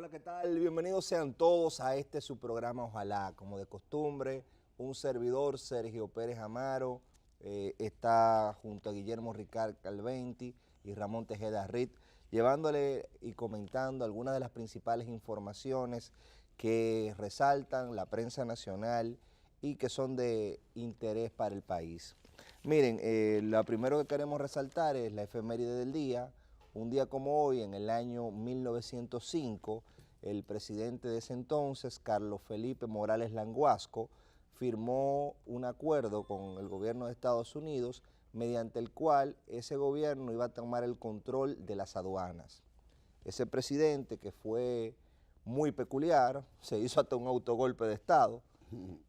Hola, ¿qué tal? Bienvenidos sean todos a este su programa Ojalá. Como de costumbre, un servidor, Sergio Pérez Amaro, está junto a Guillermo Ricard Calventi y Ramón Tejeda Ritt, llevándole y comentando algunas de las principales informaciones que resaltan la prensa nacional y que son de interés para el país. Miren, lo primero que queremos resaltar es la efeméride del día. Un día como hoy, en el año 1905, el presidente de ese entonces, Carlos Felipe Morales Languasco, firmó un acuerdo con el gobierno de Estados Unidos mediante el cual ese gobierno iba a tomar el control de las aduanas. Ese presidente, que fue muy peculiar, se hizo hasta un autogolpe de Estado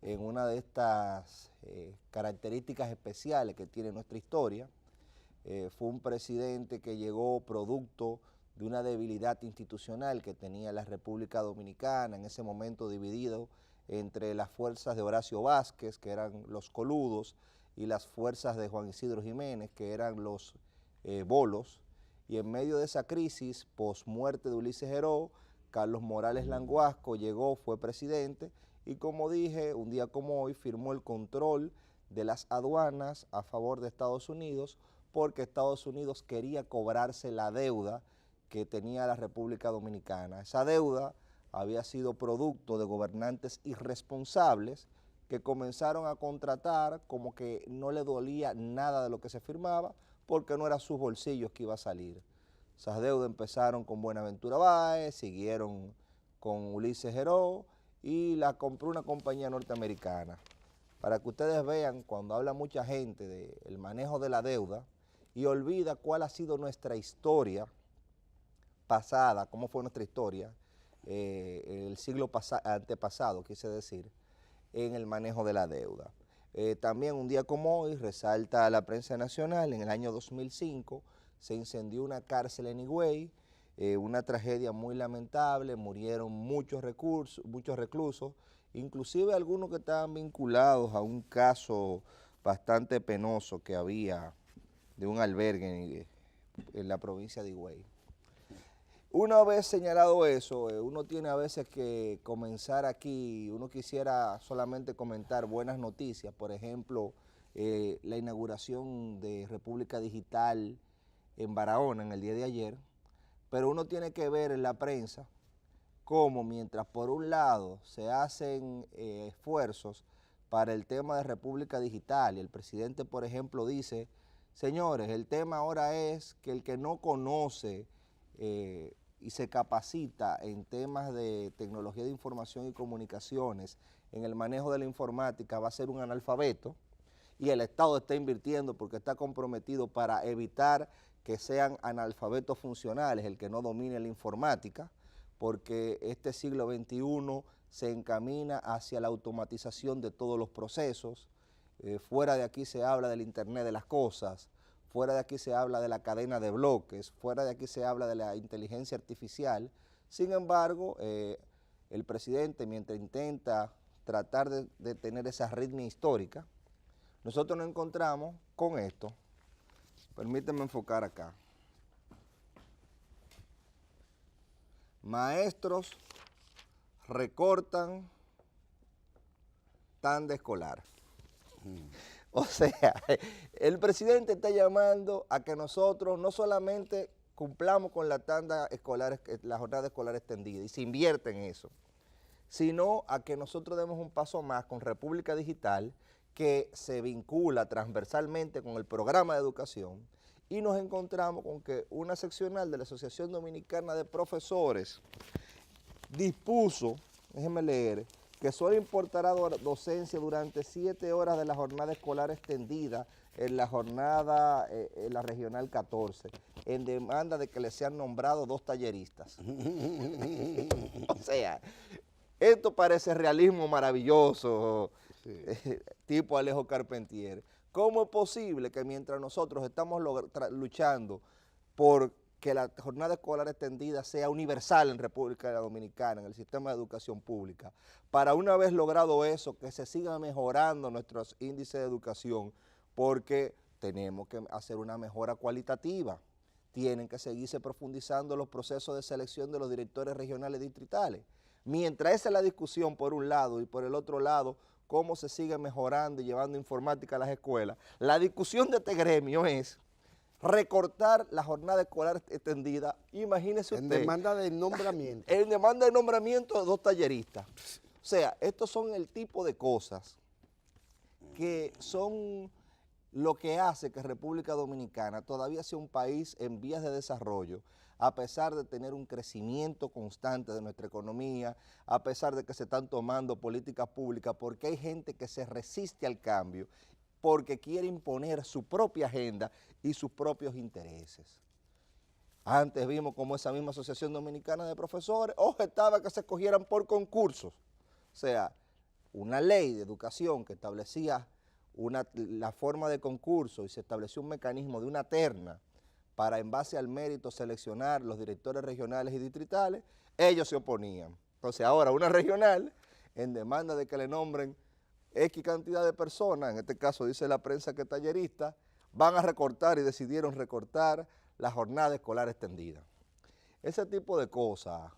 en una de estas características especiales que tiene nuestra historia. Fue un presidente que llegó producto de una debilidad institucional que tenía la República Dominicana, en ese momento dividido entre las fuerzas de Horacio Vázquez, que eran los coludos, y las fuerzas de Juan Isidro Jiménez, que eran los bolos. Y en medio de esa crisis, posmuerte de Ulises Heró, Carlos Morales Languasco llegó, fue presidente, y como dije, un día como hoy firmó el control de las aduanas a favor de Estados Unidos, porque Estados Unidos quería cobrarse la deuda que tenía la República Dominicana. Esa deuda había sido producto de gobernantes irresponsables que comenzaron a contratar como que no le dolía nada de lo que se firmaba, porque no era sus bolsillos que iba a salir. Esas deudas empezaron con Buenaventura Báez, siguieron con Ulises Heró y la compró una compañía norteamericana. Para que ustedes vean, cuando habla mucha gente del manejo de la deuda y olvida cuál ha sido nuestra historia pasada, cómo fue nuestra historia, el siglo antepasado, quise decir, en el manejo de la deuda. También un día como hoy resalta la prensa nacional, en el año 2005 se incendió una cárcel en Higüey, una tragedia muy lamentable, murieron muchos reclusos, inclusive algunos que estaban vinculados a un caso bastante penoso que había de un albergue en la provincia de Higüey. Una vez señalado eso, uno tiene a veces que comenzar aquí, uno quisiera solamente comentar buenas noticias, por ejemplo, la inauguración de República Digital en Barahona en el día de ayer, pero uno tiene que ver en la prensa cómo mientras por un lado se hacen esfuerzos para el tema de República Digital y el presidente, por ejemplo, dice, señores, el tema ahora es que el que no conoce y se capacita en temas de tecnología de información y comunicaciones, en el manejo de la informática, va a ser un analfabeto, y el Estado está invirtiendo porque está comprometido para evitar que sean analfabetos funcionales el que no domine la informática, porque este siglo XXI se encamina hacia la automatización de todos los procesos. Fuera de aquí se habla del Internet de las cosas, fuera de aquí se habla de la cadena de bloques, fuera de aquí se habla de la inteligencia artificial. Sin embargo, el presidente, mientras intenta tratar de tener esa arritmia histórica, nosotros nos encontramos con esto. Permítanme enfocar acá. Maestros recortan tanda escolar. O sea, el presidente está llamando a que nosotros no solamente cumplamos con la tanda escolar, la jornada escolar extendida, y se invierte en eso, sino a que nosotros demos un paso más con República Digital, que se vincula transversalmente con el programa de educación, y nos encontramos con que una seccional de la Asociación Dominicana de Profesores dispuso, déjenme leer, que solo importará docencia durante 7 horas de la jornada escolar extendida en la jornada, en la regional 14, en demanda de que le sean nombrados 2 talleristas. O sea, esto parece realismo maravilloso, sí. Tipo Alejo Carpentier. ¿Cómo es posible que mientras nosotros estamos luchando por que la jornada escolar extendida sea universal en República Dominicana, en el sistema de educación pública, para una vez logrado eso, que se siga mejorando nuestros índices de educación, porque tenemos que hacer una mejora cualitativa, tienen que seguirse profundizando los procesos de selección de los directores regionales distritales. Mientras esa es la discusión por un lado y por el otro lado, cómo se sigue mejorando y llevando informática a las escuelas, la discusión de este gremio es recortar la jornada escolar extendida. Imagínese usted. En demanda de nombramiento. En demanda de nombramiento de 2 talleristas. O sea, estos son el tipo de cosas que son lo que hace que República Dominicana todavía sea un país en vías de desarrollo, a pesar de tener un crecimiento constante de nuestra economía, a pesar de que se están tomando políticas públicas, porque hay gente que se resiste al cambio, porque quiere imponer su propia agenda y sus propios intereses. Antes vimos como esa misma Asociación Dominicana de Profesores objetaba que se escogieran por concursos. O sea, una ley de educación que establecía la forma de concurso y se estableció un mecanismo de una terna para en base al mérito seleccionar los directores regionales y distritales, ellos se oponían. Entonces ahora una regional, en demanda de que le nombren X cantidad de personas, en este caso dice la prensa que tallerista, van a recortar y decidieron recortar la jornada escolar extendida. Ese tipo de cosas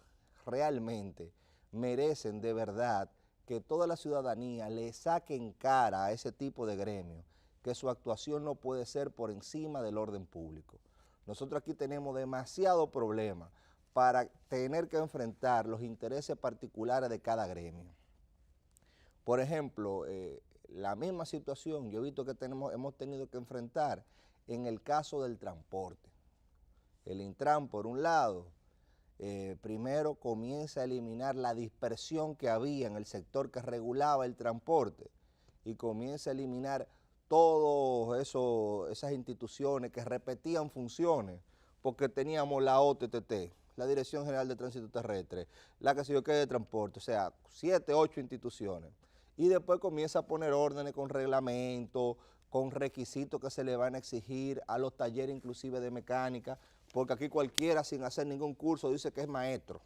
realmente merecen de verdad que toda la ciudadanía le saque en cara a ese tipo de gremio, que su actuación no puede ser por encima del orden público. Nosotros aquí tenemos demasiado problema para tener que enfrentar los intereses particulares de cada gremio. Por ejemplo, la misma situación yo he visto que hemos tenido que enfrentar en el caso del transporte. El Intran, por un lado, primero comienza a eliminar la dispersión que había en el sector que regulaba el transporte y comienza a eliminar todas esas instituciones que repetían funciones, porque teníamos la OTTT, la Dirección General de Tránsito Terrestre, la que se yo qué de transporte, o sea, 7, 8 instituciones. Y después comienza a poner órdenes con reglamentos, con requisitos que se le van a exigir a los talleres inclusive de mecánica, porque aquí cualquiera sin hacer ningún curso dice que es maestro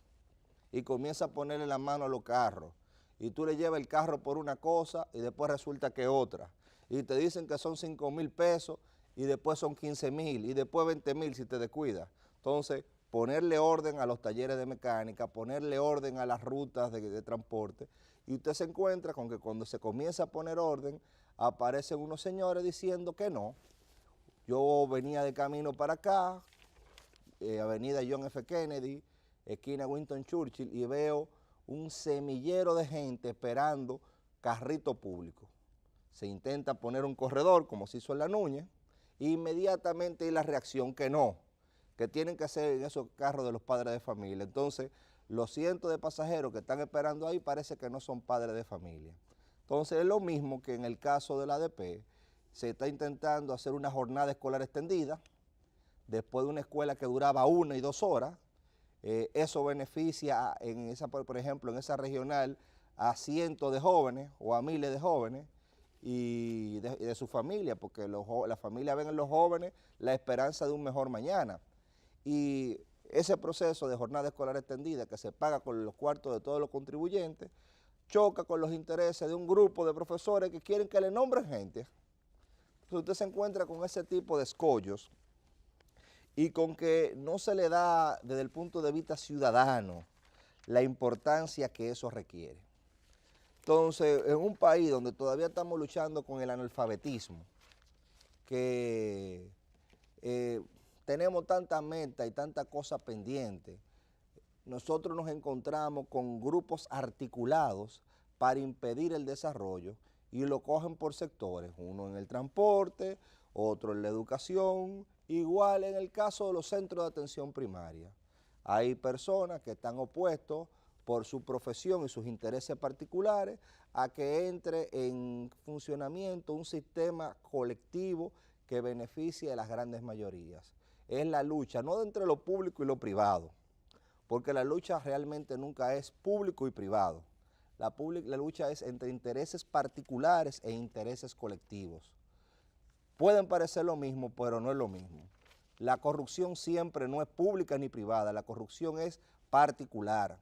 y comienza a ponerle la mano a los carros y tú le llevas el carro por una cosa y después resulta que otra y te dicen que son 5,000 pesos y después son 15,000 y después 20,000 si te descuidas. Entonces, ponerle orden a los talleres de mecánica, ponerle orden a las rutas de transporte y usted se encuentra con que cuando se comienza a poner orden aparecen unos señores diciendo que no. Yo venía de camino para acá, avenida John F. Kennedy, esquina Winston Churchill, y veo un semillero de gente esperando carrito público. Se intenta poner un corredor, como se hizo en La Núñez, e inmediatamente hay la reacción que no, que tienen que hacer en esos carros de los padres de familia. Entonces, los cientos de pasajeros que están esperando ahí parece que no son padres de familia. Entonces, es lo mismo que en el caso de la ADP, se está intentando hacer una jornada escolar extendida, después de una escuela que duraba 1 y 2 horas, eso beneficia, por ejemplo, en esa regional, a cientos de jóvenes o a miles de jóvenes y de su familia, porque la familia ven en los jóvenes la esperanza de un mejor mañana. Y ese proceso de jornada escolar extendida que se paga con los cuartos de todos los contribuyentes, choca con los intereses de un grupo de profesores que quieren que le nombren gente. Entonces usted se encuentra con ese tipo de escollos y con que no se le da desde el punto de vista ciudadano la importancia que eso requiere. Entonces, en un país donde todavía estamos luchando con el analfabetismo, que tenemos tantas metas y tantas cosas pendientes, nosotros nos encontramos con grupos articulados para impedir el desarrollo y lo cogen por sectores, uno en el transporte, otro en la educación, igual en el caso de los centros de atención primaria. Hay personas que están opuestos por su profesión y sus intereses particulares a que entre en funcionamiento un sistema colectivo que beneficie a las grandes mayorías. Es la lucha, no entre lo público y lo privado, porque la lucha realmente nunca es público y privado. La lucha es entre intereses particulares e intereses colectivos. Pueden parecer lo mismo, pero no es lo mismo. La corrupción siempre no es pública ni privada, la corrupción es particular,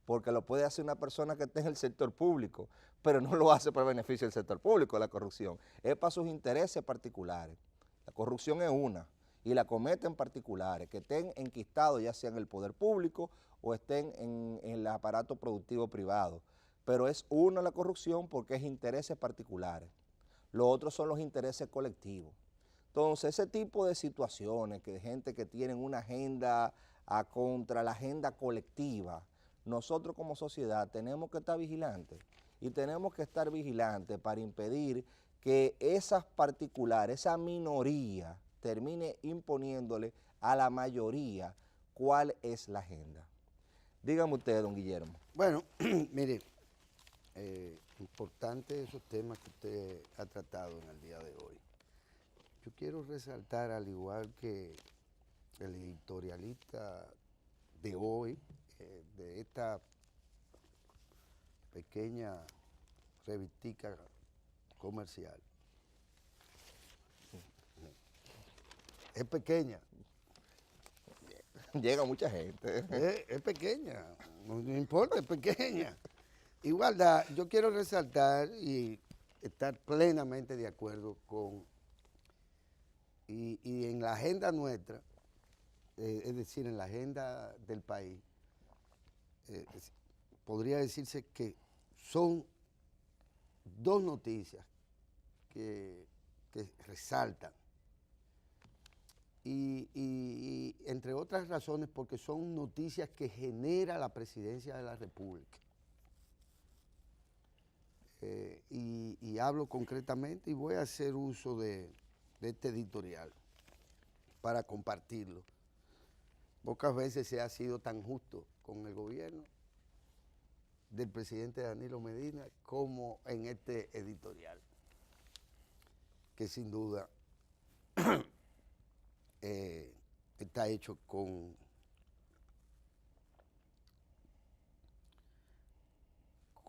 porque lo puede hacer una persona que esté en el sector público, pero no lo hace para beneficio del sector público, la corrupción. Es para sus intereses particulares. La corrupción es una, y la cometen particulares, que estén enquistados ya sea en el poder público o estén en el aparato productivo privado. Pero es uno la corrupción porque es intereses particulares. Lo otro son los intereses colectivos. Entonces, ese tipo de situaciones, que de gente que tienen una agenda contra la agenda colectiva, nosotros como sociedad tenemos que estar vigilantes y tenemos que estar vigilantes para impedir que esas particulares, esa minoría, termine imponiéndole a la mayoría cuál es la agenda. Dígame usted, don Guillermo. Bueno, mire, importante esos temas que usted ha tratado en el día de hoy. Yo quiero resaltar, al igual que el editorialista de hoy, de esta pequeña revistica comercial. Es pequeña. Llega mucha gente. Es pequeña, no importa, es pequeña. Igualdad, yo quiero resaltar y estar plenamente de acuerdo con, y en la agenda nuestra, es decir, en la agenda del país, podría decirse que son dos noticias que resaltan. Y entre otras razones porque son noticias que genera la Presidencia de la República. Y hablo concretamente y voy a hacer uso de este editorial para compartirlo. Pocas veces se ha sido tan justo con el gobierno del presidente Danilo Medina como en este editorial, que sin duda está hecho con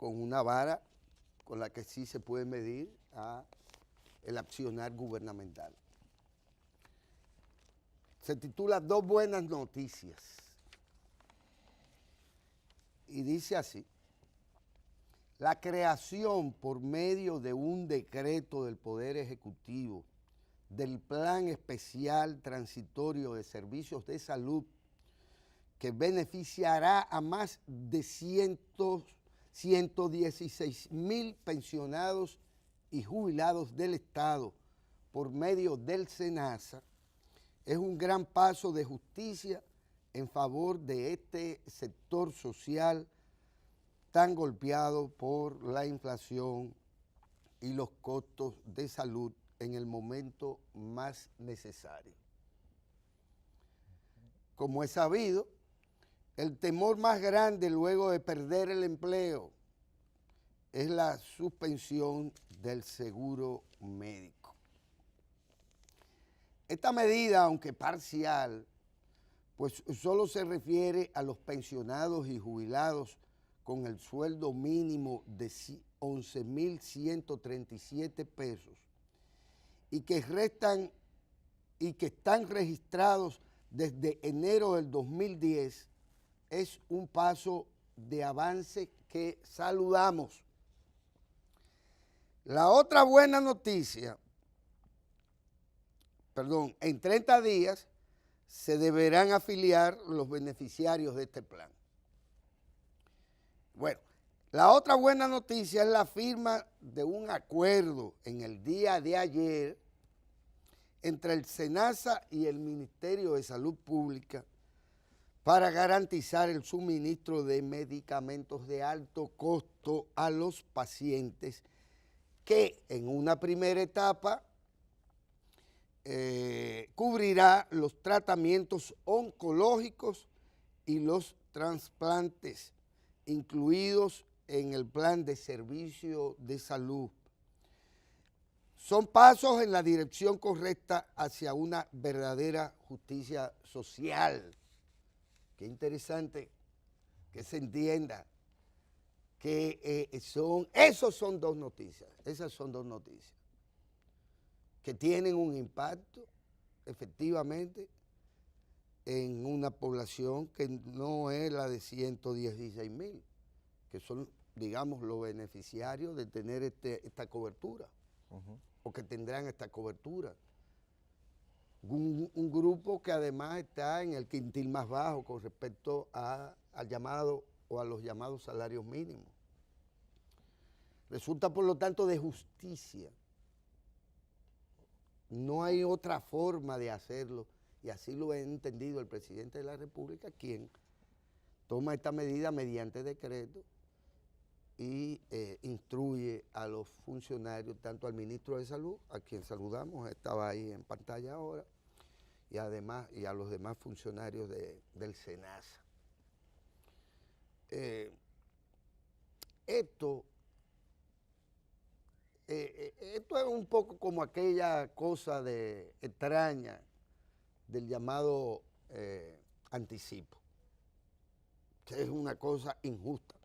una vara con la que sí se puede medir el accionar gubernamental. Se titula Dos buenas noticias y dice así: la creación por medio de un decreto del Poder Ejecutivo del Plan Especial Transitorio de Servicios de Salud, que beneficiará a más de 116,000 pensionados y jubilados del Estado por medio del SENASA, es un gran paso de justicia en favor de este sector social tan golpeado por la inflación y los costos de salud en el momento más necesario. Como es sabido, el temor más grande luego de perder el empleo es la suspensión del seguro médico. Esta medida, aunque parcial, pues solo se refiere a los pensionados y jubilados con el sueldo mínimo de 11,137 pesos y que están registrados desde enero del 2010, es un paso de avance que saludamos. La otra buena noticia, en 30 días se deberán afiliar los beneficiarios de este plan. Bueno, la otra buena noticia es la firma de un acuerdo en el día de ayer entre el SENASA y el Ministerio de Salud Pública para garantizar el suministro de medicamentos de alto costo a los pacientes que en una primera etapa cubrirá los tratamientos oncológicos y los trasplantes incluidos en el plan de servicio de salud. Son pasos en la dirección correcta hacia una verdadera justicia social. Qué interesante que se entienda que esas son dos noticias que tienen un impacto efectivamente en una población que no es la de 116,000, que son, digamos, los beneficiarios de tener esta cobertura, o que tendrán esta cobertura. un grupo que además está en el quintil más bajo con respecto al llamado o a los llamados salarios mínimos. Resulta, por lo tanto, de justicia. No hay otra forma de hacerlo, y así lo ha entendido el presidente de la República, quien toma esta medida mediante decreto y instruye a los funcionarios, tanto al ministro de Salud, a quien saludamos, estaba ahí en pantalla ahora, y además y a los demás funcionarios del SENASA. Esto es un poco como aquella cosa extraña del llamado anticipo, que es una cosa injusta.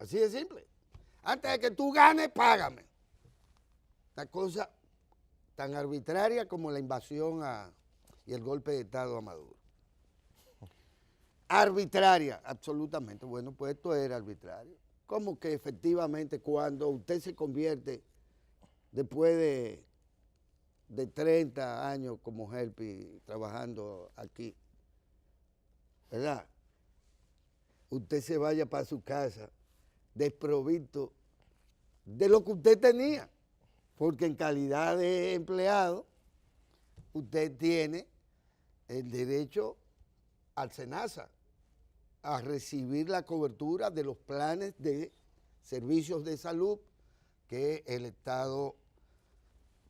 Así de simple. Antes de que tú ganes, págame. Una cosa tan arbitraria como la invasión y el golpe de Estado a Maduro. Arbitraria, absolutamente. Bueno, pues esto era arbitrario. Como que efectivamente cuando usted se convierte, después de 30 años como helpi trabajando aquí, ¿verdad? Usted se vaya para su casa desprovisto de lo que usted tenía, porque en calidad de empleado usted tiene el derecho al SENASA a recibir la cobertura de los planes de servicios de salud que el Estado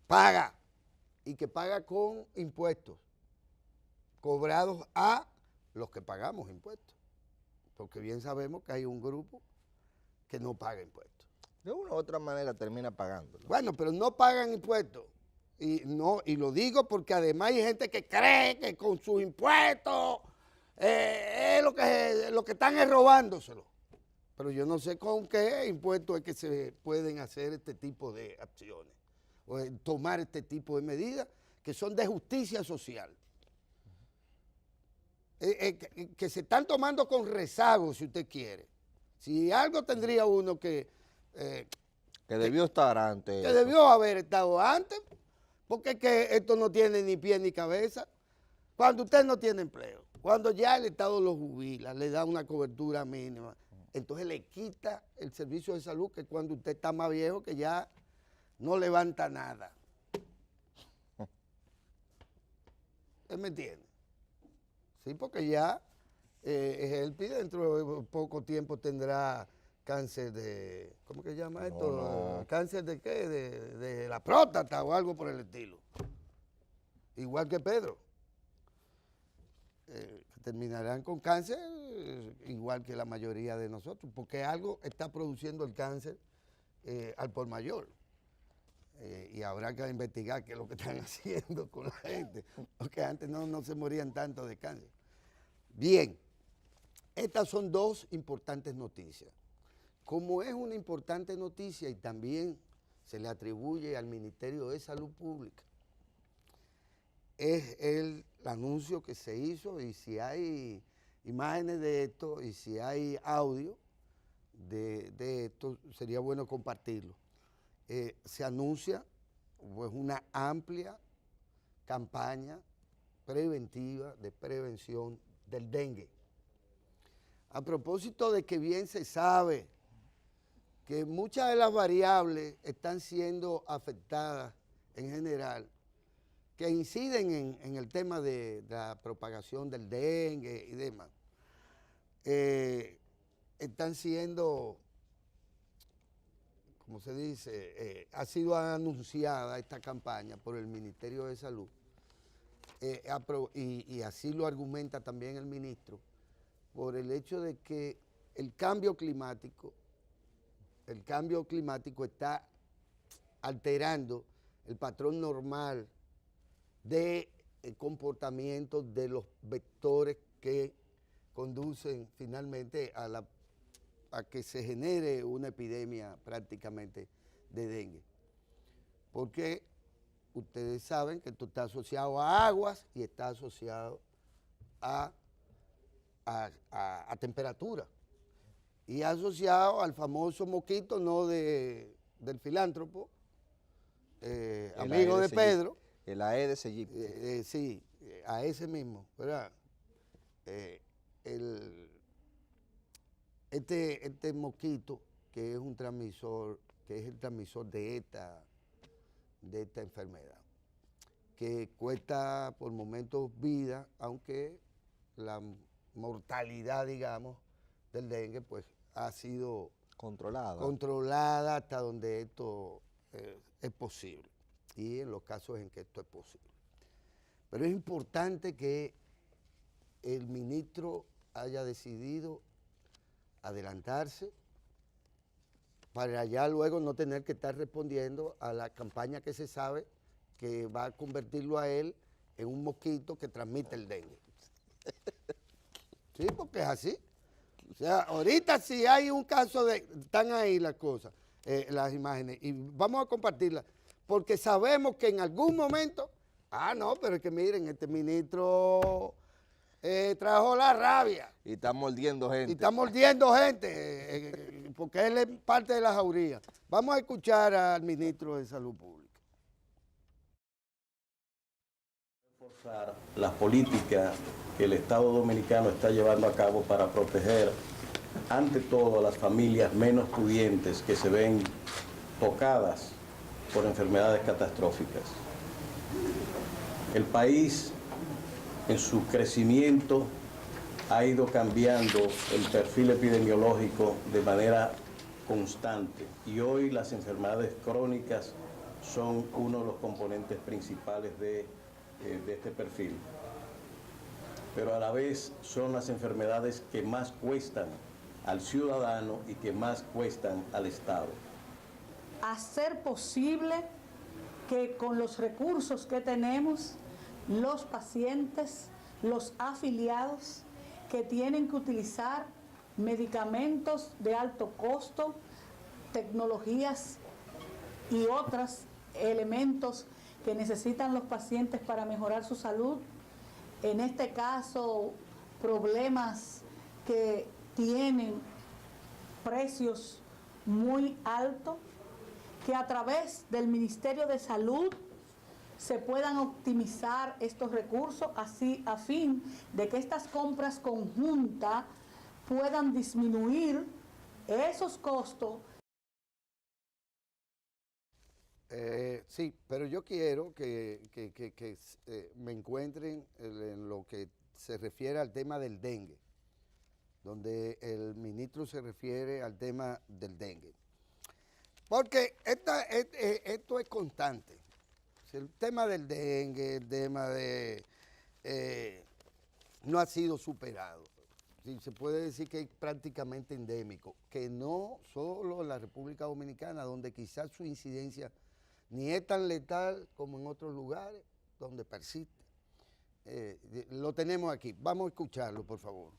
paga y que paga con impuestos cobrados a los que pagamos impuestos, porque bien sabemos que hay un grupo que no paga impuestos. De una u otra manera termina pagándolo. Bueno, pero no pagan impuestos. Y lo digo porque además hay gente que cree que con sus impuestos es lo que están es robándoselo. Pero yo no sé con qué impuestos es que se pueden hacer este tipo de acciones o tomar este tipo de medidas que son de justicia social. Que se están tomando con rezago, si usted quiere. Si algo tendría uno que debió estar antes. Que debió haber estado antes, porque es que esto no tiene ni pie ni cabeza. Cuando usted no tiene empleo, cuando ya el Estado lo jubila, le da una cobertura mínima, entonces le quita el servicio de salud, que cuando usted está más viejo, que ya no levanta nada. ¿Usted me entiende? Sí, porque ya el PID dentro de poco tiempo tendrá cáncer de, ¿cómo que se llama esto? No. ¿Cáncer de qué? De la próstata o algo por el estilo. Igual que Pedro. Terminarán con cáncer igual que la mayoría de nosotros, porque algo está produciendo el cáncer al por mayor. Y habrá que investigar qué es lo que están haciendo con la gente, porque antes no se morían tanto de cáncer. Bien, estas son dos importantes noticias. Como es una importante noticia y también se le atribuye al Ministerio de Salud Pública, es el anuncio que se hizo, y si hay imágenes de esto y si hay audio de esto, sería bueno compartirlo. Se anuncia pues una amplia campaña preventiva de prevención del dengue. A propósito de que bien se sabe que muchas de las variables están siendo afectadas en general, que inciden en el tema de la propagación del dengue y demás, están siendo, como se dice, ha sido anunciada esta campaña por el Ministerio de Salud, y así lo argumenta también el ministro, por el hecho de que el cambio climático está alterando el patrón normal de comportamiento de los vectores que conducen finalmente a que se genere una epidemia prácticamente de dengue. Porque ustedes saben que esto está asociado a aguas y está asociado a temperatura. Y asociado al famoso mosquito, no del filántropo, amigo de Pedro, El Aedes aegypti. Sí, a ese mismo, ¿verdad? Este mosquito, que es un transmisor, que es el transmisor de esta enfermedad, que cuesta por momentos vida, aunque la mortalidad, digamos, del dengue, pues ha sido controlada hasta donde esto es posible, y en los casos en que esto es posible. Pero es importante que el ministro haya decidido adelantarse para ya luego no tener que estar respondiendo a la campaña que se sabe que va a convertirlo a él en un mosquito que transmite el dengue. Sí, porque es así. O sea, ahorita si hay un caso de... Están ahí las cosas, las imágenes, y vamos a compartirlas, porque sabemos que en algún momento... no, pero es que miren, este ministro trajo la rabia. Y está mordiendo gente. Porque él es parte de la jauría. Vamos a escuchar al ministro de Salud Pública. Las políticas que el Estado Dominicano está llevando a cabo para proteger ante todo a las familias menos pudientes que se ven tocadas por enfermedades catastróficas. El país en su crecimiento ha ido cambiando el perfil epidemiológico de manera constante y hoy las enfermedades crónicas son uno de los componentes principales de este perfil. Pero a la vez son las enfermedades que más cuestan al ciudadano y que más cuestan al Estado. Hacer posible que con los recursos que tenemos, los pacientes, los afiliados que tienen que utilizar medicamentos de alto costo, tecnologías y otros elementos que necesitan los pacientes para mejorar su salud, en este caso problemas que tienen precios muy altos, que a través del Ministerio de Salud se puedan optimizar estos recursos así a fin de que estas compras conjuntas puedan disminuir esos costos. Sí, pero yo quiero que me encuentren en lo que se refiere al tema del dengue, donde el ministro se refiere al tema del dengue. Porque esto es constante. El tema del dengue, el tema de... no ha sido superado. Sí, se puede decir que es prácticamente endémico, que no solo en la República Dominicana, donde quizás su incidencia ni es tan letal como en otros lugares donde persiste. Lo tenemos aquí. Vamos a escucharlo, por favor.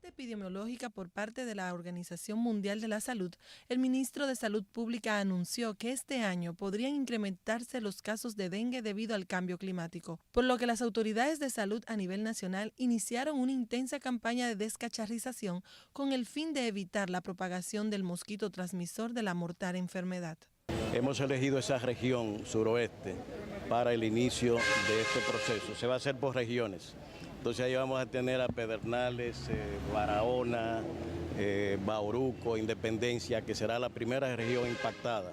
Epidemiológica por parte de la Organización Mundial de la Salud, el ministro de Salud Pública anunció que este año podrían incrementarse los casos de dengue debido al cambio climático, por lo que las autoridades de salud a nivel nacional iniciaron una intensa campaña de descacharrización con el fin de evitar la propagación del mosquito transmisor de la mortal enfermedad. Hemos elegido esa región suroeste para el inicio de este proceso. Se va a hacer por regiones. Entonces ahí vamos a tener a Pedernales, Barahona, Bauruco, Independencia, que será la primera región impactada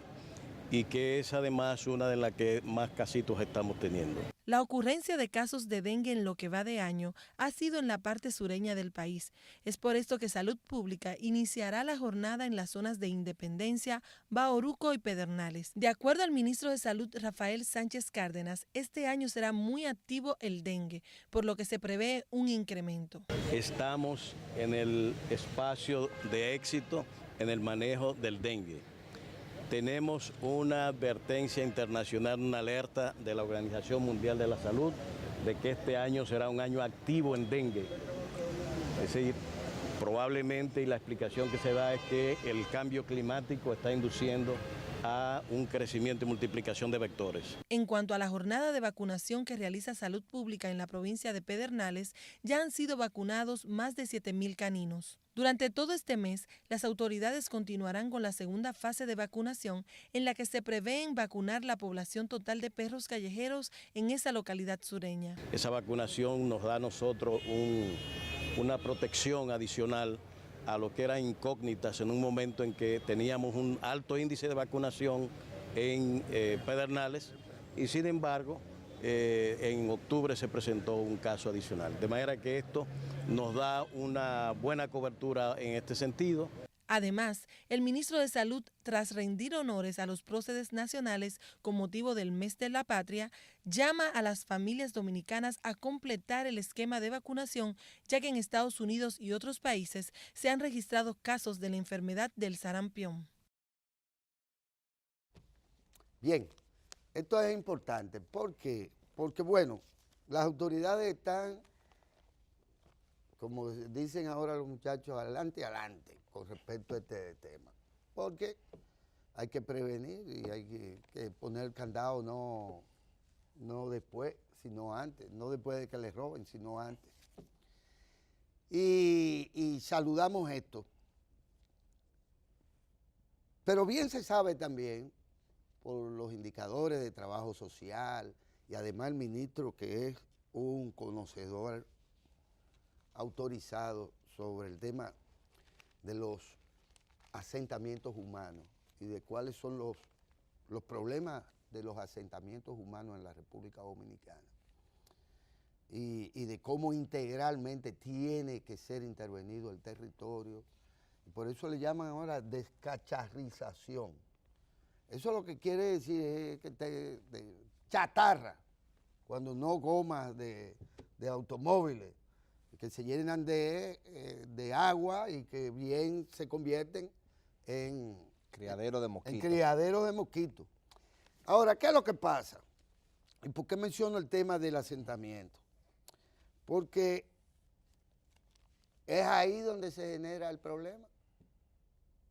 y que es además una de las que más casitos estamos teniendo. La ocurrencia de casos de dengue en lo que va de año ha sido en la parte sureña del país. Es por esto que Salud Pública iniciará la jornada en las zonas de Independencia, Bauruco y Pedernales. De acuerdo al ministro de Salud, Rafael Sánchez Cárdenas, este año será muy activo el dengue, por lo que se prevé un incremento. Estamos en el espacio de éxito en el manejo del dengue. Tenemos una advertencia internacional, una alerta de la Organización Mundial de la Salud de que este año será un año activo en dengue. Es decir, probablemente, y la explicación que se da es que el cambio climático está induciendo a un crecimiento y multiplicación de vectores. En cuanto a la jornada de vacunación que realiza Salud Pública en la provincia de Pedernales, ya han sido vacunados más de 7.000 caninos. Durante todo este mes, las autoridades continuarán con la segunda fase de vacunación, en la que se prevén vacunar la población total de perros callejeros en esa localidad sureña. Esa vacunación nos da a nosotros una protección adicional a lo que eran incógnitas en un momento en que teníamos un alto índice de vacunación en Pedernales y sin embargo en octubre se presentó un caso adicional. De manera que esto nos da una buena cobertura en este sentido. Además, el ministro de Salud, tras rendir honores a los próceres nacionales con motivo del Mes de la Patria, llama a las familias dominicanas a completar el esquema de vacunación, ya que en Estados Unidos y otros países se han registrado casos de la enfermedad del sarampión. Bien, esto es importante. ¿Por qué? Porque, bueno, las autoridades están, como dicen ahora los muchachos, adelante, adelante, con respecto a este tema. Porque hay que prevenir y hay que poner el candado no después, sino antes. No después de que les roben, sino antes. Y saludamos esto. Pero bien se sabe también, por los indicadores de trabajo social, y además el ministro, que es un conocedor autorizado sobre el tema de los asentamientos humanos y de cuáles son los problemas de los asentamientos humanos en la República Dominicana y de cómo integralmente tiene que ser intervenido el territorio. Y por eso le llaman ahora descacharrización. Eso lo que quiere decir es que de chatarra, cuando no gomas de automóviles, que se llenan de agua y que bien se convierten en criadero de mosquitos. En criadero de mosquitos. Ahora, ¿qué es lo que pasa? ¿Y por qué menciono el tema del asentamiento? Porque es ahí donde se genera el problema.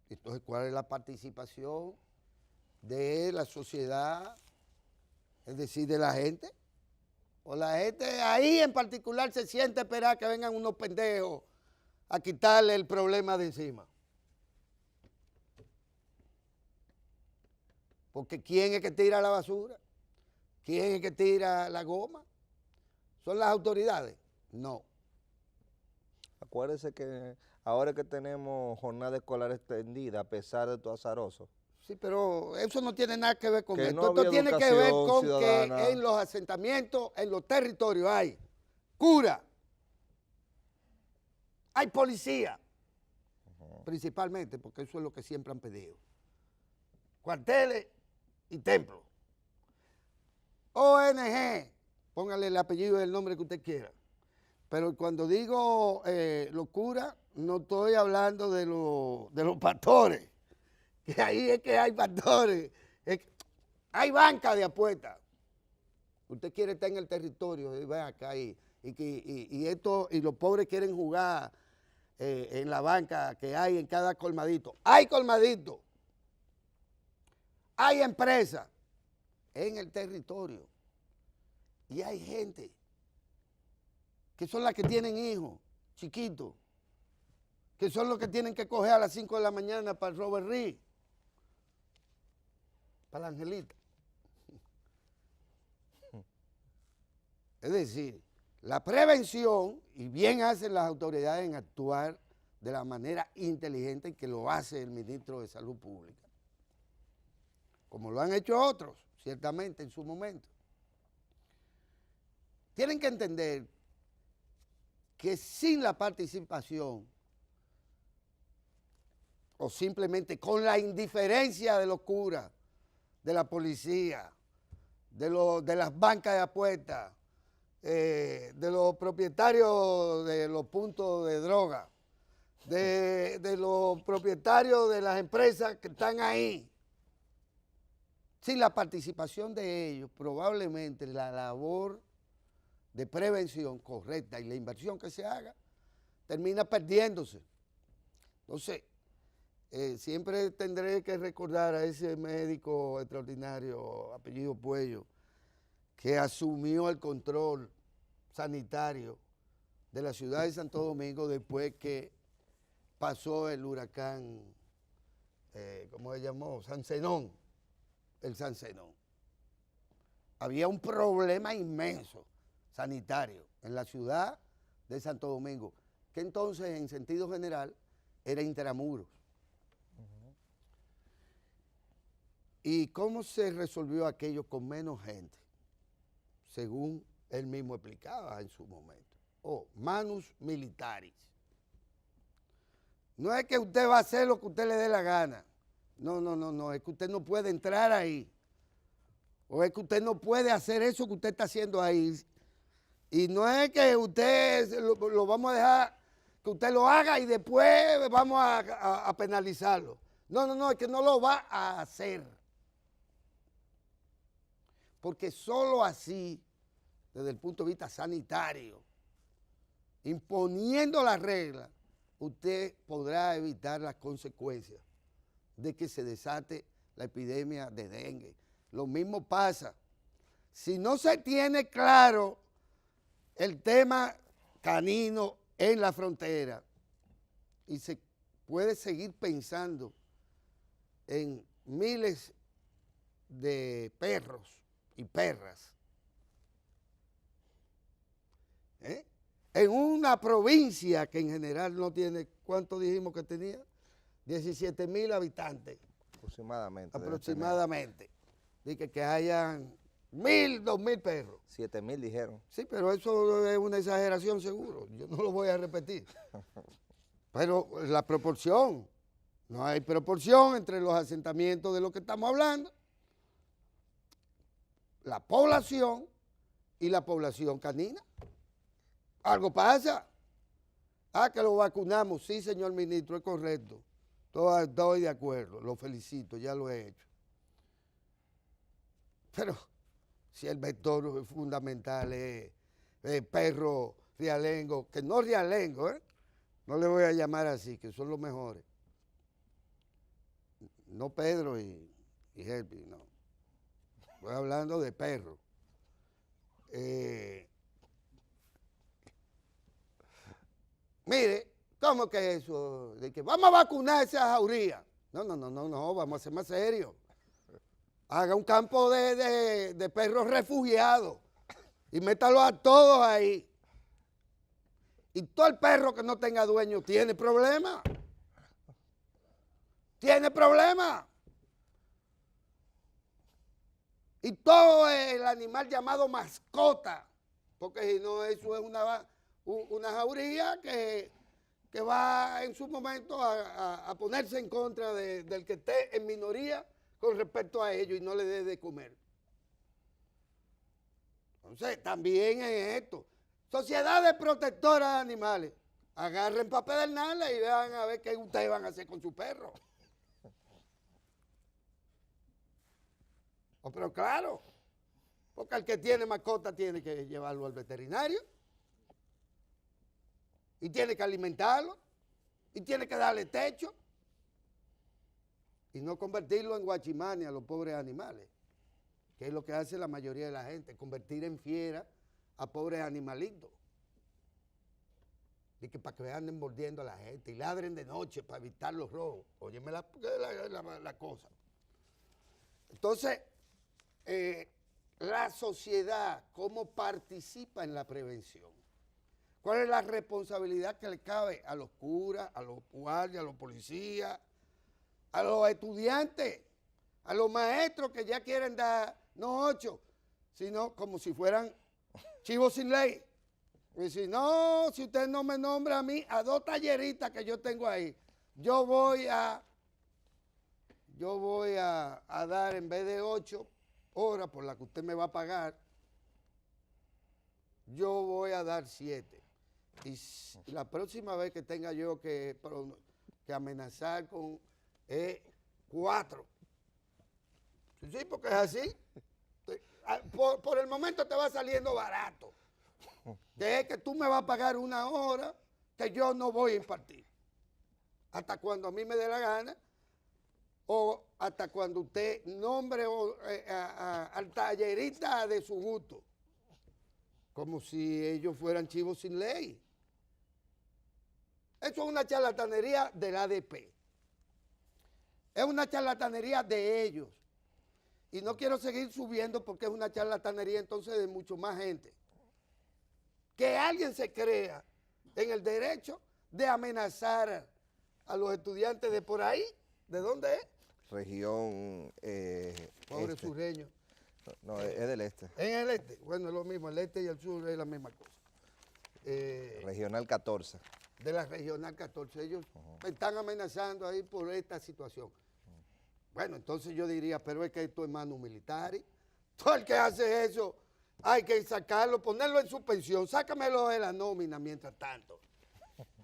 Entonces, ¿cuál es la participación de la sociedad, es decir, de la gente? O la gente ahí en particular se siente esperar que vengan unos pendejos a quitarle el problema de encima. Porque ¿quién es que tira la basura? ¿Quién es que tira la goma? ¿Son las autoridades? No. Acuérdese que ahora que tenemos jornada escolar extendida, a pesar de todo azaroso. Sí, pero eso no tiene nada que ver con esto. No esto tiene que ver con ciudadana. Que en los asentamientos, en los territorios hay cura, hay policía, principalmente, porque eso es lo que siempre han pedido. Cuarteles y templos. ONG, póngale el apellido y el nombre que usted quiera. Pero cuando digo los curas, no estoy hablando de los pastores. Que ahí es que hay pastores, hay banca de apuestas. Usted quiere estar en el territorio, y ven acá y los pobres quieren jugar en la banca que hay en cada colmadito. Hay colmadito, hay empresas en el territorio y hay gente que son las que tienen hijos chiquitos, que son los que tienen que coger a las 5 de la mañana para el Robert Reed, para la Angelita. Es decir, la prevención, y bien hacen las autoridades en actuar de la manera inteligente que lo hace el ministro de Salud Pública, como lo han hecho otros, ciertamente, en su momento. Tienen que entender que sin la participación, o simplemente con la indiferencia de los curas, de la policía, de las bancas de apuestas, de los propietarios de los puntos de droga, de los propietarios de las empresas que están ahí, sin la participación de ellos, probablemente la labor de prevención correcta y la inversión que se haga termina perdiéndose. Entonces, siempre tendré que recordar a ese médico extraordinario, apellido Puello, que asumió el control sanitario de la ciudad de Santo Domingo después que pasó el huracán, ¿cómo se llamó? Sancenón, el Sancenón. Había un problema inmenso sanitario en la ciudad de Santo Domingo, que entonces en sentido general era Intramuros. ¿Y cómo se resolvió aquello con menos gente? Según él mismo explicaba en su momento. Manus militaris. No es que usted va a hacer lo que usted le dé la gana. No, es que usted no puede entrar ahí. O es que usted no puede hacer eso que usted está haciendo ahí. Y no es que usted lo vamos a dejar, que usted lo haga y después vamos a penalizarlo. No, es que no lo va a hacer. Porque solo así, desde el punto de vista sanitario, imponiendo las reglas, usted podrá evitar las consecuencias de que se desate la epidemia de dengue. Lo mismo pasa. Si no se tiene claro el tema canino en la frontera y se puede seguir pensando en miles de perros y perras, en una provincia que en general no tiene, ¿cuánto dijimos que tenía? 17,000 habitantes. Aproximadamente. Dice que hayan 1,000, 2,000 perros. 7,000 dijeron. Sí, pero eso es una exageración seguro. Yo no lo voy a repetir. Pero la proporción, no hay proporción entre los asentamientos de lo que estamos hablando, la población y la población canina. Algo pasa. Que lo vacunamos. Sí, señor ministro, es correcto. Estoy de acuerdo, lo felicito, ya lo he hecho. Pero si el vector fundamental es perro rialengo, que no rialengo, no le voy a llamar así, que son los mejores. No Pedro y Helpi, no. Estoy hablando de perro. Mire, ¿cómo que eso? De que vamos a vacunar esa jauría. No, vamos a ser más serios. Haga un campo de perros refugiados y métalo a todos ahí. Y todo el perro que no tenga dueño tiene problemas. Tiene problemas. Y todo el animal llamado mascota, porque si no, eso es una jauría que va en su momento a ponerse en contra del que esté en minoría con respecto a ellos y no le dé de comer. Entonces, también es esto. Sociedades protectoras de animales, agarren para pedernales y vean a ver qué ustedes van a hacer con su perro. Pero claro, porque el que tiene mascota tiene que llevarlo al veterinario y tiene que alimentarlo y tiene que darle techo y no convertirlo en guachimani a los pobres animales, que es lo que hace la mayoría de la gente, convertir en fiera a pobres animalitos. Y que para que anden mordiendo a la gente y ladren de noche para evitar los robos. Óyeme la cosa. Entonces, la sociedad, ¿cómo participa en la prevención? ¿Cuál es la responsabilidad que le cabe a los curas, a los guardias, a los policías, a los estudiantes, a los maestros que ya quieren dar, no 8, sino como si fueran chivos sin ley? Y si no, si usted no me nombra a mí, a 2 talleritas que yo tengo ahí, yo voy a dar en vez de 8 horas por la que usted me va a pagar, yo voy a dar 7. Y la próxima vez que tenga yo que amenazar con 4. Sí, porque es así. Por el momento te va saliendo barato. Que es que tú me vas a pagar 1 hora que yo no voy a impartir. hasta cuando a mí me dé la gana, o hasta cuando usted nombre al tallerista de su gusto, como si ellos fueran chivos sin ley. Eso es una charlatanería del ADP. Es una charlatanería de ellos. Y no quiero seguir subiendo porque es una charlatanería entonces de mucho más gente. Que alguien se crea en el derecho de amenazar a los estudiantes de por ahí. ¿De dónde es? Región Pobre este. sureño. No, es del este. En el este. Bueno, es lo mismo. El este y el sur es la misma cosa. Regional 14. De la Regional 14. Ellos me están amenazando ahí por esta situación. Bueno, entonces yo diría, pero es que esto es mano militar. Todo el que hace eso hay que sacarlo, ponerlo en suspensión, sácamelo de la nómina mientras tanto.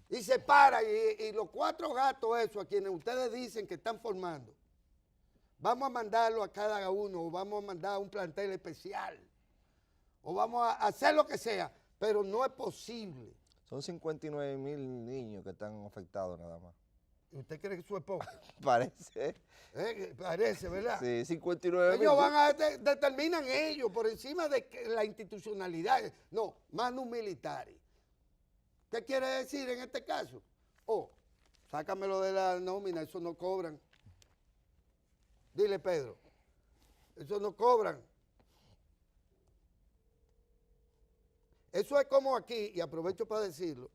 Y se para, y los 4 gatos esos a quienes ustedes dicen que están formando, vamos a mandarlo a cada uno, o vamos a mandar a un plantel especial, o vamos a hacer lo que sea, pero no es posible. Son 59,000 niños que están afectados nada más. ¿Usted cree que eso es poco? Parece. Parece, ¿verdad? Sí, 59,000. Ellos van a determinan ellos por encima de la institucionalidad. No, manus militari. ¿Qué quiere decir en este caso? Sácamelo de la nómina, eso no cobran. Dile, Pedro, eso no cobran. Eso es como aquí, y aprovecho para decirlo,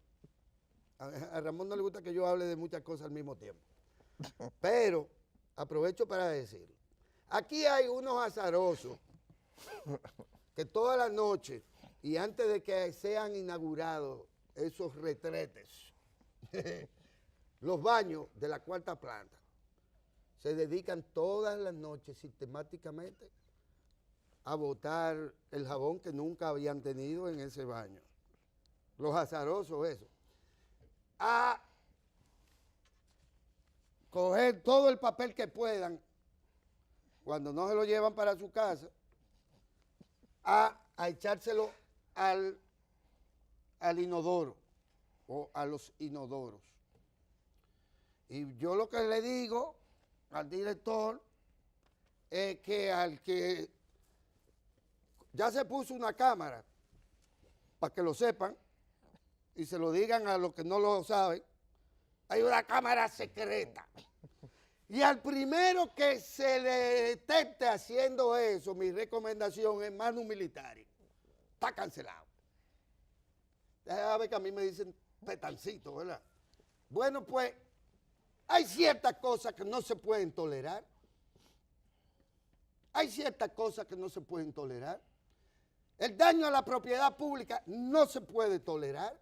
a Ramón no le gusta que yo hable de muchas cosas al mismo tiempo, pero aprovecho para decirlo. Aquí hay unos azarosos que toda la noche y antes de que sean inaugurados esos retretes, los baños de la 4ª planta, se dedican todas las noches sistemáticamente a botar el jabón que nunca habían tenido en ese baño. Los azarosos esos. A coger todo el papel que puedan, cuando no se lo llevan para su casa, a echárselo al inodoro o a los inodoros. Y yo lo que le digo al director es que al que ya se puso una cámara, para que lo sepan, y se lo digan a los que no lo saben, hay una cámara secreta. Y al primero que se le detecte haciendo eso, mi recomendación es manus militari. Está cancelado. Ya ver que a mí me dicen petancito, ¿verdad? Bueno, pues, hay ciertas cosas que no se pueden tolerar. Hay ciertas cosas que no se pueden tolerar. El daño a la propiedad pública no se puede tolerar.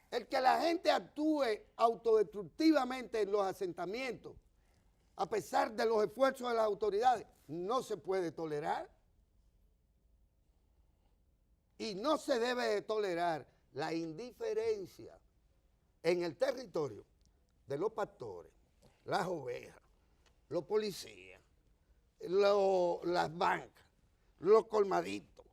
El que la gente actúe autodestructivamente en los asentamientos, a pesar de los esfuerzos de las autoridades, no se puede tolerar. Y no se debe de tolerar la indiferencia en el territorio de los pastores, las ovejas, los policías, las bancas, los colmaditos,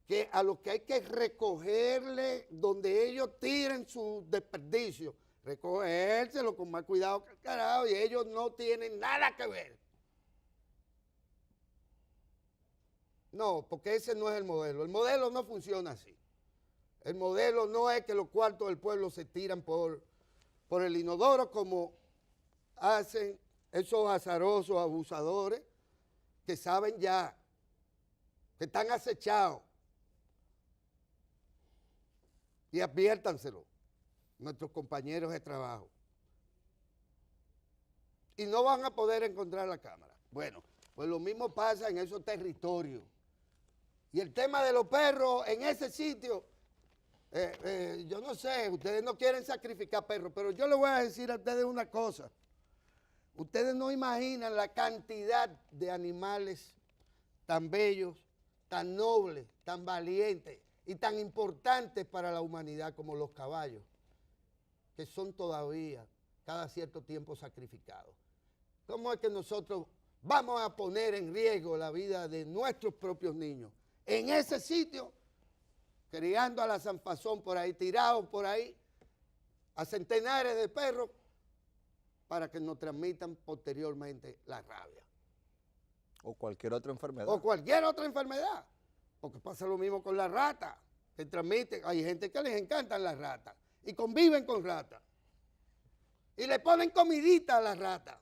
que a los que hay que recogerle donde ellos tiren su desperdicio, recogérselo con más cuidado que el carajo, y ellos no tienen nada que ver. No, porque ese no es el modelo. El modelo no funciona así. El modelo no es que los cuartos del pueblo se tiran por el inodoro como hacen esos azarosos abusadores que saben ya, que están acechados. Y adviértanselo, nuestros compañeros de trabajo. Y no van a poder encontrar la cámara. Bueno, pues lo mismo pasa en esos territorios. Y el tema de los perros en ese sitio, yo no sé, ustedes no quieren sacrificar perros, pero yo les voy a decir a ustedes una cosa. Ustedes no imaginan la cantidad de animales tan bellos, tan nobles, tan valientes y tan importantes para la humanidad como los caballos, que son todavía cada cierto tiempo sacrificados. ¿Cómo es que nosotros vamos a poner en riesgo la vida de nuestros propios niños en ese sitio, criando a la zanfazón por ahí, tirados por ahí, a centenares de perros para que nos transmitan posteriormente la rabia. O cualquier otra enfermedad. O cualquier otra enfermedad. Porque pasa lo mismo con la rata, que transmiten. Hay gente que les encantan las ratas y conviven con ratas. Y le ponen comidita a las ratas.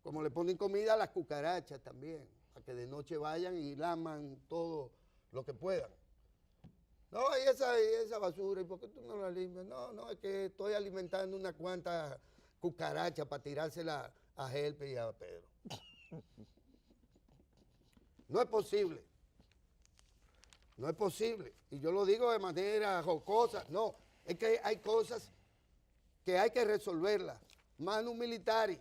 Como le ponen comida a las cucarachas también, para que de noche vayan y laman todo lo que puedan. No, y esa basura, ¿y por qué tú no la limpias? No, es que estoy alimentando unas cuantas cucarachas para tirársela a Helpe y a Pedro. No es posible. No es posible. Y yo lo digo de manera jocosa. No, es que hay cosas que hay que resolverlas. Manu militari.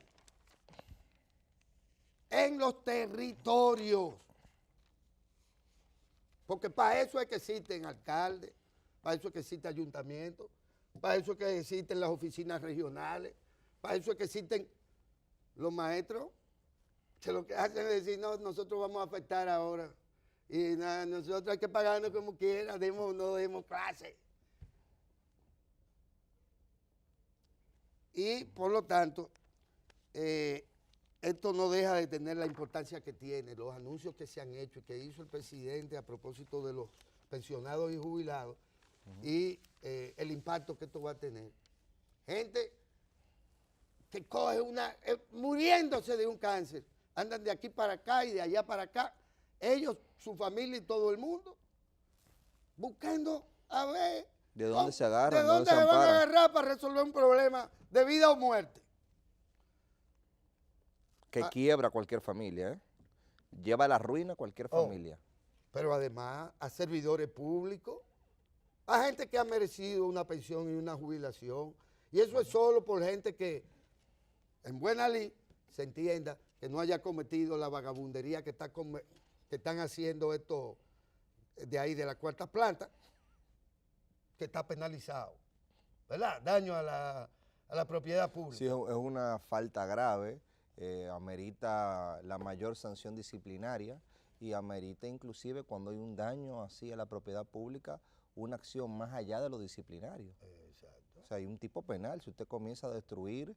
En los territorios. Porque para eso es que existen alcaldes, para eso es que existe ayuntamiento, para eso es que existen las oficinas regionales, para eso es que existen los maestros, que lo que hacen es decir, no, nosotros vamos a afectar ahora. Y nada, nosotros hay que pagarnos como quiera, no demos clase. Y por lo tanto, esto no deja de tener la importancia que tiene, los anuncios que se han hecho y que hizo el presidente a propósito de los pensionados y jubilados y el impacto que esto va a tener. Gente que coge muriéndose de un cáncer, andan de aquí para acá y de allá para acá, ellos, su familia y todo el mundo, buscando a ver ¿de dónde se agarran? ¿De dónde se van a agarrar para resolver un problema de vida o muerte? Que quiebra cualquier familia, ¿eh? Lleva a la ruina a cualquier familia. Pero además a servidores públicos, a gente que ha merecido una pensión y una jubilación. Y eso es solo por gente que, en buena ley, se entienda que no haya cometido la vagabundería que están haciendo esto de ahí de la cuarta planta, que está penalizado, ¿verdad? Daño a la propiedad pública. Sí, es una falta grave. Amerita la mayor sanción disciplinaria y amerita inclusive cuando hay un daño así a la propiedad pública, una acción más allá de lo disciplinario. Exacto. O sea, hay un tipo penal si usted comienza a destruir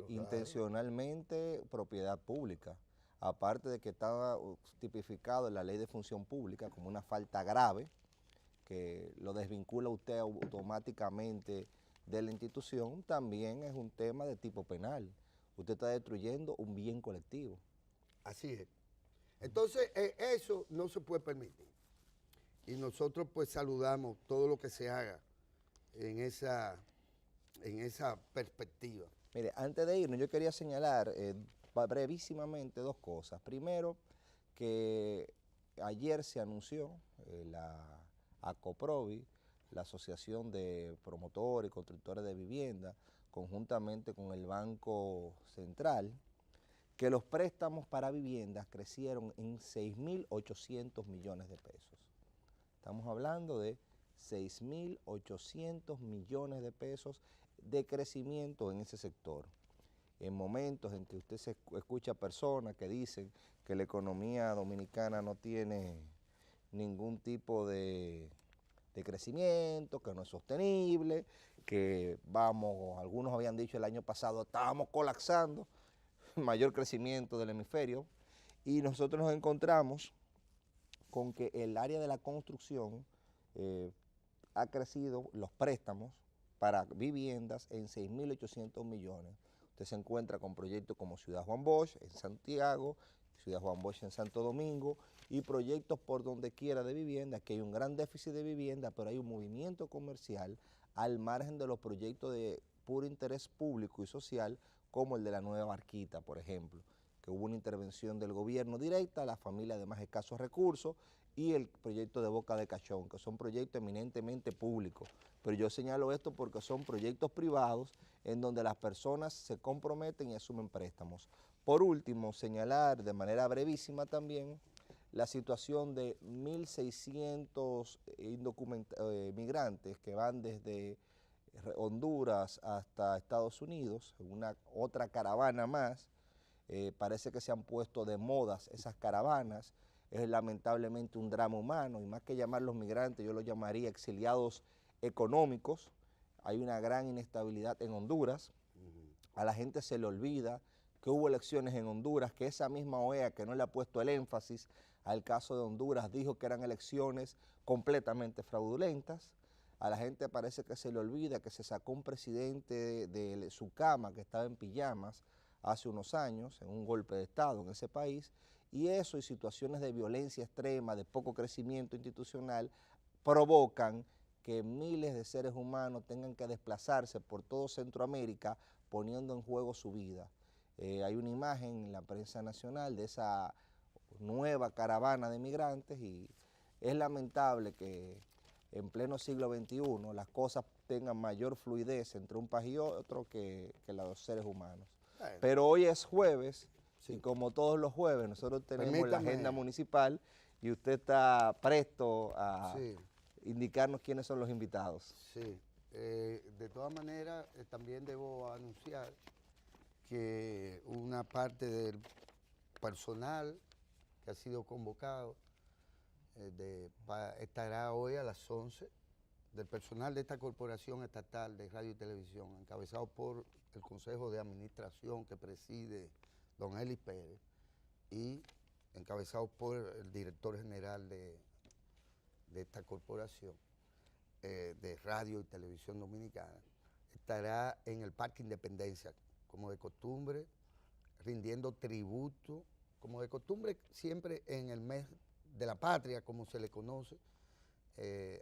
intencionalmente propiedad pública, aparte de que está tipificado en la ley de función pública como una falta grave, que lo desvincula usted automáticamente de la institución, también es un tema de tipo penal. Usted está destruyendo un bien colectivo. Así es. Entonces, eso no se puede permitir. Y nosotros pues saludamos todo lo que se haga en esa perspectiva. Mire, antes de irnos, yo quería señalar brevísimamente dos cosas. Primero, que ayer se anunció la ACOPROVI, la Asociación de Promotores y Constructores de Vivienda, conjuntamente con el Banco Central, que los préstamos para viviendas crecieron en 6.800 millones de pesos. Estamos hablando de 6.800 millones de pesos de crecimiento en ese sector. En momentos en que usted se escucha personas que dicen que la economía dominicana no tiene ningún tipo de crecimiento, que no es sostenible, que algunos habían dicho el año pasado, estábamos colapsando, mayor crecimiento del hemisferio, y nosotros nos encontramos con que el área de la construcción ha crecido los préstamos para viviendas en 6.800 millones. Usted se encuentra con proyectos como Ciudad Juan Bosch en Santiago, Ciudad Juan Bosch en Santo Domingo y proyectos por donde quiera de vivienda, que hay un gran déficit de vivienda, pero hay un movimiento comercial al margen de los proyectos de puro interés público y social, como el de la Nueva Barquita, por ejemplo, que hubo una intervención del gobierno directa a las familias de más escasos recursos, y el proyecto de Boca de Cachón, que son proyectos eminentemente públicos. Pero yo señalo esto porque son proyectos privados en donde las personas se comprometen y asumen préstamos. Por último, señalar de manera brevísima también la situación de 1.600 migrantes que van desde Honduras hasta Estados Unidos, una otra caravana más. Parece que se han puesto de modas esas caravanas. Es lamentablemente un drama humano, y más que llamarlos migrantes, yo los llamaría exiliados económicos. hay una gran inestabilidad en Honduras. A la gente se le olvida que hubo elecciones en Honduras, que esa misma OEA que no le ha puesto el énfasis al caso de Honduras dijo que eran elecciones completamente fraudulentas. A la gente parece que se le olvida que se sacó un presidente de su cama, que estaba en pijamas hace unos años, en un golpe de Estado en ese país, y eso y situaciones de violencia extrema, de poco crecimiento institucional, provocan que miles de seres humanos tengan que desplazarse por todo Centroamérica poniendo en juego su vida. Hay una imagen en la prensa nacional de esa nueva caravana de migrantes y es lamentable que en pleno siglo XXI las cosas tengan mayor fluidez entre un país y otro que los seres humanos. Pero hoy es jueves y como todos los jueves nosotros tenemos la agenda municipal y usted está presto a indicarnos quiénes son los invitados. Sí, de todas maneras también debo anunciar que una parte del personal que ha sido convocado estará hoy a las 11 del personal de esta corporación estatal de radio y televisión, encabezado por el Consejo de Administración que preside don Eli Pérez y encabezado por el director general de esta corporación de radio y televisión dominicana, estará en el Parque Independencia, como de costumbre, rindiendo tributo, como de costumbre siempre en el mes de la patria, como se le conoce,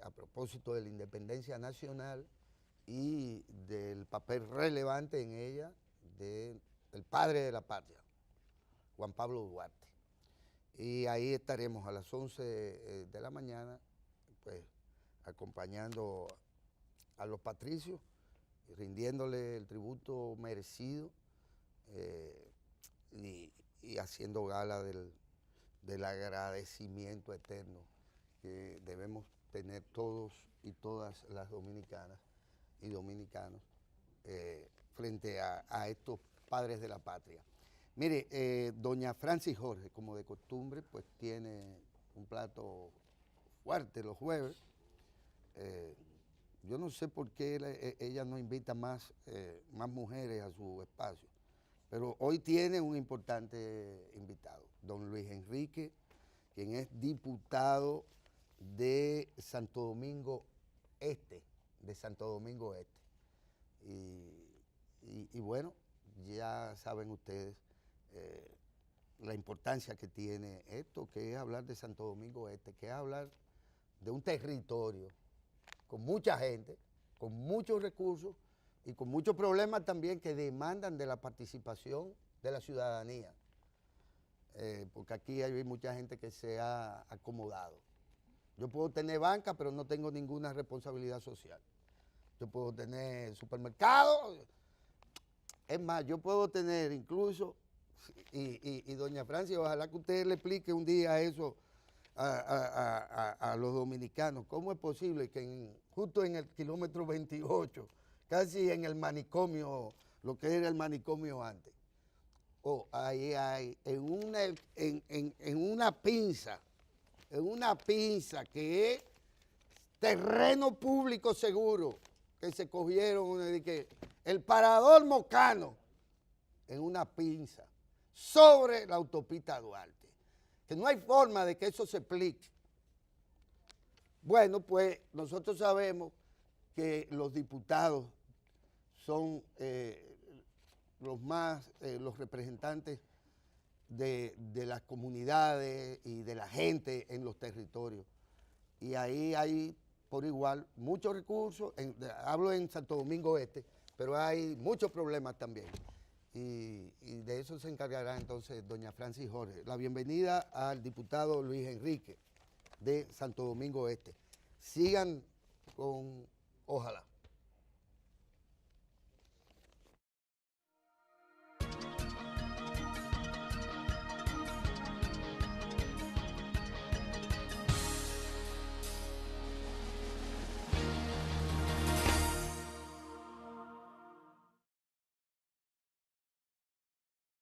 a propósito de la independencia nacional y del papel relevante en ella del padre de la patria, Juan Pablo Duarte. Y ahí estaremos a las 11 de la mañana, pues, acompañando a los patricios, rindiéndole el tributo merecido y haciendo gala del agradecimiento eterno que debemos tener todos y todas las dominicanas y dominicanos frente a estos padres de la patria. Mire, doña Francis Jorge, como de costumbre, pues tiene un plato fuerte los jueves. Yo no sé por qué ella no invita más mujeres a su espacio, pero hoy tiene un importante invitado, don Luis Enrique, quien es diputado de Santo Domingo Este, Y bueno, ya saben ustedes la importancia que tiene esto, que es hablar de Santo Domingo Este, que es hablar de un territorio con mucha gente, con muchos recursos y con muchos problemas también que demandan de la participación de la ciudadanía. Porque aquí hay mucha gente que se ha acomodado. Yo puedo tener banca, pero no tengo ninguna responsabilidad social. Yo puedo tener supermercado. Es más, yo puedo tener incluso, y doña Francia, ojalá que usted le explique un día eso a los dominicanos, ¿cómo es posible que justo en el kilómetro 28, casi en el manicomio, lo que era el manicomio antes, ahí hay, en una pinza que es terreno público seguro, que se cogieron el Parador Mocano, en una pinza, sobre la autopista Duarte, que no hay forma de que eso se explique. Bueno, pues nosotros sabemos que los diputados son los representantes de las comunidades y de la gente en los territorios. Y ahí hay por igual muchos recursos, hablo en Santo Domingo Este, pero hay muchos problemas también. Y de eso se encargará entonces doña Francis Jorge. La bienvenida al diputado Luis Enrique de Santo Domingo Este. Sigan con Ojalá.